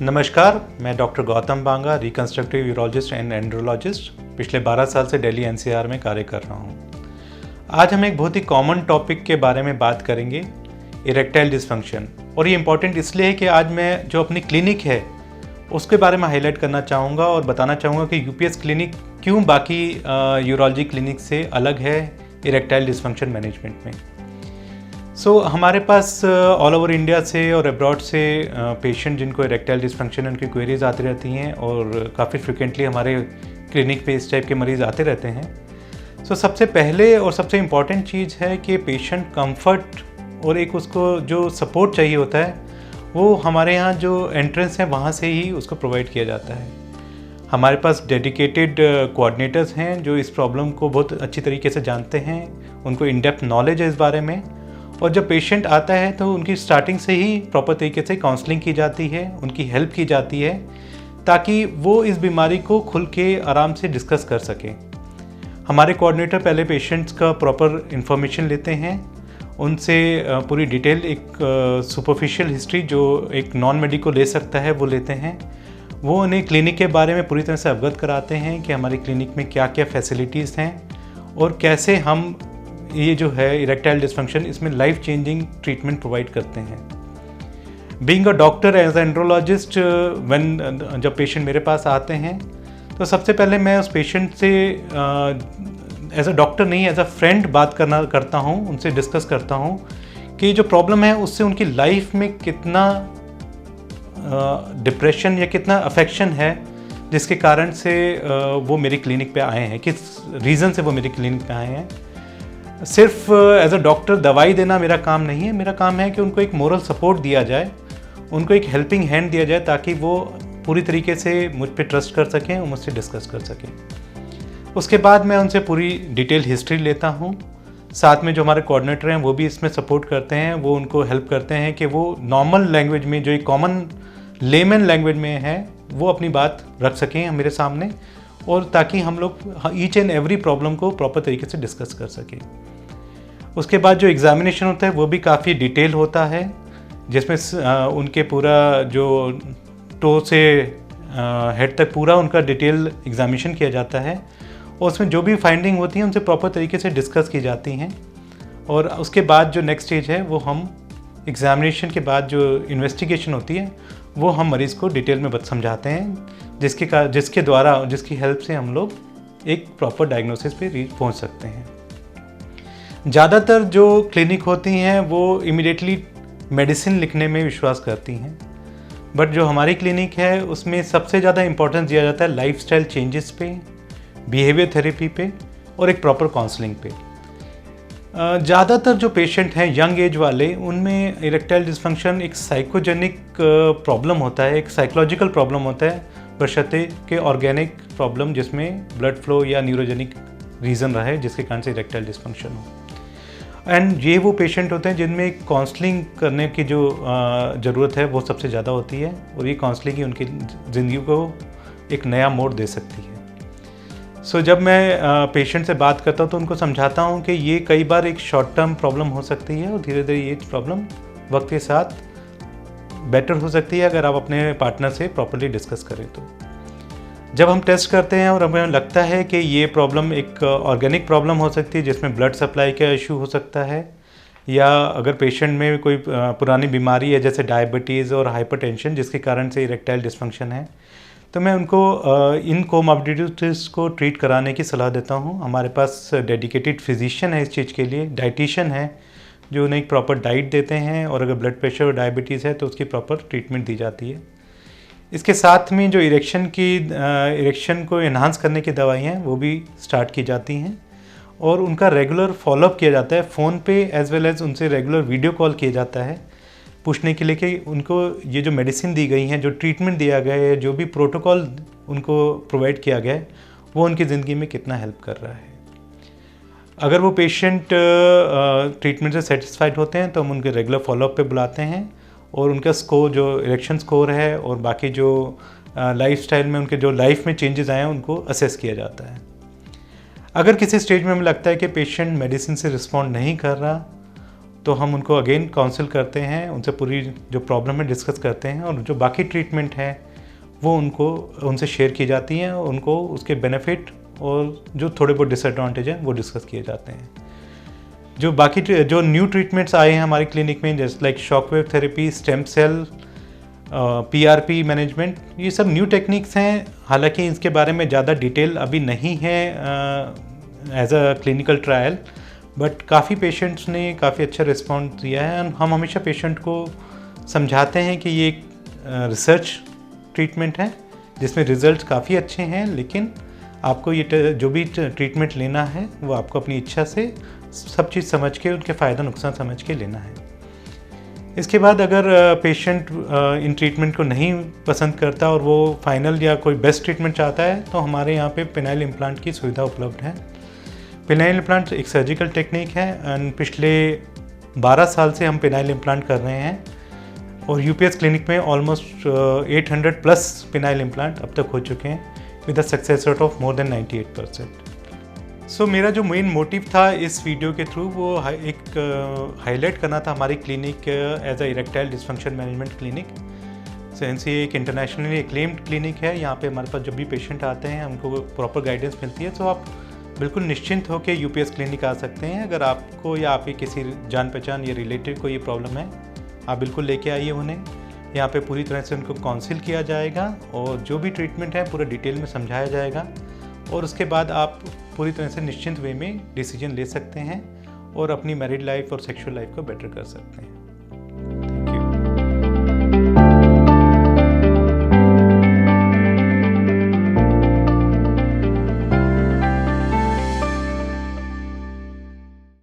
नमस्कार, मैं doctor Gautam Banga, reconstructive urologist and andrologist पिछले 12 साल से दिल्ली एनसीआर में कार्य कर रहा हूँ। आज हम एक बहुत ही कॉमन टॉपिक के बारे में बात करेंगे, इरेक्टाइल डिसफंक्शन। और ये इम्पॉर्टेंट इसलिए है कि आज मैं जो अपनी क्लिनिक है उसके बारे में हाईलाइट करना चाहूँगा और बताना चाहूँगा कि यूपीएस क्लिनिक क्यों बाकी यूरोलॉजी क्लिनिक से अलग है इरेक्टाइल डिसफंक्शन मैनेजमेंट में। हमारे पास ऑल ओवर इंडिया से और अब्रॉड से पेशेंट जिनको इरेक्टाइल डिसफंक्शन उनकी क्वेरीज आती रहती हैं और काफ़ी फ्रिक्वेंटली हमारे क्लिनिक पे इस टाइप के मरीज़ आते रहते हैं। सबसे पहले और सबसे इम्पॉर्टेंट चीज़ है कि पेशेंट कंफर्ट और एक उसको जो सपोर्ट चाहिए होता है वो हमारे यहाँ जो एंट्रेंस है वहाँ से ही उसको प्रोवाइड किया जाता है। हमारे पास डेडिकेटेड कोऑर्डिनेटर्स हैं जो इस प्रॉब्लम को बहुत अच्छी तरीके से जानते हैं, उनको इन डेप्थ नॉलेज है इस बारे में। और जब पेशेंट आता है तो उनकी स्टार्टिंग से ही प्रॉपर तरीके से काउंसलिंग की जाती है, उनकी हेल्प की जाती है ताकि वो इस बीमारी को खुल के आराम से डिस्कस कर सकें। हमारे कोऑर्डिनेटर पहले पेशेंट्स का प्रॉपर इन्फॉर्मेशन लेते हैं, उनसे पूरी डिटेल एक सुपरफिशियल हिस्ट्री जो एक नॉन मेडिको ले सकता है वो लेते हैं। वो उन्हें क्लिनिक के बारे में पूरी तरह से अवगत कराते हैं कि हमारी क्लिनिक में क्या क्या फैसिलिटीज़ हैं और कैसे हम ये जो है इरेक्टाइल डिसफंक्शन इसमें लाइफ चेंजिंग ट्रीटमेंट प्रोवाइड करते हैं। Being a doctor as andrologist जब पेशेंट मेरे पास आते हैं तो सबसे पहले मैं उस पेशेंट से एज अ डॉक्टर नहीं एज अ फ्रेंड बात करता हूँ, उनसे डिस्कस करता हूँ कि जो प्रॉब्लम है उससे उनकी लाइफ में कितना डिप्रेशन या कितना अफेक्शन है जिसके कारण से वो मेरी क्लिनिक पे आए हैं, किस रीज़न से वो मेरी क्लिनिक पे आए हैं। सिर्फ एज अ डॉक्टर दवाई देना मेरा काम नहीं है, मेरा काम है कि उनको एक मोरल सपोर्ट दिया जाए, उनको एक हेल्पिंग हैंड दिया जाए ताकि वो पूरी तरीके से मुझ पे ट्रस्ट कर सकें और मुझसे डिस्कस कर सकें। उसके बाद मैं उनसे पूरी डिटेल हिस्ट्री लेता हूँ। साथ में जो हमारे कोऑर्डिनेटर हैं वो भी इसमें सपोर्ट करते हैं, वो उनको हेल्प करते हैं कि वो नॉर्मल लैंग्वेज में जो एक कॉमन लेमन लैंग्वेज में है वो अपनी बात रख सकें मेरे सामने, और ताकि हम लोग ईच एंड एवरी प्रॉब्लम को प्रॉपर तरीके से डिस्कस कर सकें। उसके बाद जो एग्ज़ामिनेशन होता है वो भी काफ़ी डिटेल होता है, जिसमें उनके पूरा जो टो से हेड तक पूरा उनका डिटेल एग्ज़ामिनेशन किया जाता है और उसमें जो भी फाइंडिंग होती है उनसे प्रॉपर तरीके से डिस्कस की जाती हैं। और उसके बाद जो नेक्स्ट स्टेज है वो हम एग्ज़ामिनेशन के बाद जो इन्वेस्टिगेशन होती है वो हम मरीज़ को डिटेल में समझाते हैं, जिसकी हेल्प से हम लोग एक प्रॉपर डायग्नोसिस पे पहुंच सकते हैं। ज़्यादातर जो क्लिनिक होती हैं वो इमीडिएटली मेडिसिन लिखने में विश्वास करती हैं, बट जो हमारी क्लिनिक है उसमें सबसे ज़्यादा इम्पोर्टेंस दिया जाता है लाइफस्टाइल चेंजेस पे, बिहेवियर थेरेपी पे और एक प्रॉपर काउंसलिंग पे। ज़्यादातर जो पेशेंट हैं यंग एज वाले, उनमें इरेक्टाइल डिसफंक्शन एक साइकोजेनिक प्रॉब्लम होता है, एक साइकोलॉजिकल प्रॉब्लम होता है, बशर्ते के ऑर्गेनिक प्रॉब्लम जिसमें ब्लड फ्लो या न्यूरोजेनिक रीज़न रहा है जिसके कारण से इरेक्टाइल डिसफंक्शन हो। एंड ये वो पेशेंट होते हैं जिनमें काउंसलिंग करने की जो ज़रूरत है वो सबसे ज़्यादा होती है, और ये काउंसलिंग ही उनकी ज़िंदगी को एक नया मोड़ दे सकती है। जब मैं पेशेंट से बात करता हूँ तो उनको समझाता हूँ कि ये कई बार एक शॉर्ट टर्म प्रॉब्लम हो सकती है और धीरे धीरे ये प्रॉब्लम वक्त के साथ बेटर हो सकती है अगर आप अपने पार्टनर से प्रॉपर्ली डिस्कस करें तो। जब हम टेस्ट करते हैं और हमें लगता है कि ये प्रॉब्लम एक ऑर्गेनिक प्रॉब्लम हो सकती है जिसमें ब्लड सप्लाई का इशू हो सकता है, या अगर पेशेंट में कोई पुरानी बीमारी है जैसे डायबिटीज़ और हाइपरटेंशन जिसके कारण से इरेक्टाइल डिसफंक्शन है, तो मैं उनको इन कोमॉर्बिडिटीज़ को ट्रीट कराने की सलाह देता हूँ। हमारे पास डेडिकेटेड फिजिशियन है इस चीज़ के लिए, डाइटिशियन है जो उन्हें एक प्रॉपर डाइट देते हैं, और अगर ब्लड प्रेशर और डायबिटीज़ है तो उसकी प्रॉपर ट्रीटमेंट दी जाती है। इसके साथ में जो इरेक्शन को एनहांस करने की दवाइयाँ हैं वो भी स्टार्ट की जाती हैं, और उनका रेगुलर फॉलोअप किया जाता है फ़ोन पे, एज वेल एज़ उनसे रेगुलर वीडियो कॉल किया जाता है पूछने के लिए कि उनको ये जो मेडिसिन दी गई हैं, जो ट्रीटमेंट दिया गया है, जो भी प्रोटोकॉल उनको प्रोवाइड किया गया है वो उनकी ज़िंदगी में कितना हेल्प कर रहा है। अगर वो पेशेंट ट्रीटमेंट से सेटिस्फाइड होते हैं तो हम उनके रेगुलर फॉलोअप पे बुलाते हैं और उनका स्कोर जो इरेक्शन स्कोर है और बाकी जो लाइफस्टाइल में उनके जो लाइफ में चेंजेस आए हैं उनको असेस किया जाता है। अगर किसी स्टेज में हमें लगता है कि पेशेंट मेडिसिन से रिस्पॉन्ड नहीं कर रहा तो हम उनको अगेन काउंसिल करते हैं, उनसे पूरी जो प्रॉब्लम है डिस्कस करते हैं, और जो बाकी ट्रीटमेंट है वो उनसे शेयर की जाती हैं, और उनको उसके बेनिफिट और जो थोड़े बहुत डिसएडवांटेज हैं वो डिस्कस किए जाते हैं। जो बाकी जो न्यू ट्रीटमेंट्स आए हैं हमारी क्लिनिक में, जैसे like shockwave therapy, stem cell, PRP management, ये सब न्यू टेक्निक्स हैं। हालांकि इसके बारे में ज़्यादा डिटेल अभी नहीं है as a clinical trial, but काफ़ी पेशेंट्स ने काफ़ी अच्छा रिस्पॉन्स दिया है। हम हमेशा पेशेंट को समझाते हैं कि ये एक रिसर्च ट्रीटमेंट है जिसमें रिजल्ट्स काफ़ी अच्छे हैं, लेकिन आपको ये जो भी ट्रीटमेंट लेना है वो आपको अपनी इच्छा से सब चीज़ समझ के, उनके फ़ायदा नुकसान समझ के लेना है। इसके बाद अगर पेशेंट इन ट्रीटमेंट को नहीं पसंद करता और वो फाइनल या कोई बेस्ट ट्रीटमेंट चाहता है, तो हमारे यहाँ पे पेनाइल इम्प्लांट की सुविधा उपलब्ध है। पेनाइल इम्प्लांट एक सर्जिकल टेक्निक है एंड पिछले 12 साल से हम पेनाइल इम्प्लांट कर रहे हैं, और UPS क्लिनिक में ऑलमोस्ट 800 प्लस पेनाइल इम्प्लांट अब तक हो चुके हैं with a success rate of more than 98%। सो मेरा जो मेन मोटिव था इस वीडियो के थ्रू वो एक हाईलाइट करना था हमारी clinic as a erectile dysfunction management clinic. Since ये एक इंटरनेशनली एक्लेम्ड क्लिनिक है। यहाँ पे हमारे पास जब भी पेशेंट आते हैं उनको प्रॉपर गाइडेंस मिलती है, तो आप बिल्कुल निश्चिंत होकर UPS क्लिनिक आ सकते हैं। अगर आपको या आपकी किसी जान पहचान या रिलेटिव को ये प्रॉब्लम है, आप बिल्कुल लेके आइए उन्हें। यहाँ पे पूरी तरह से उनको काउंसिल किया जाएगा और जो भी ट्रीटमेंट है पूरा डिटेल में समझाया जाएगा, और उसके बाद आप पूरी तरह से निश्चिंत वे में डिसीजन ले सकते हैं और अपनी मैरिड लाइफ और सेक्सुअल लाइफ को बेटर कर सकते हैं।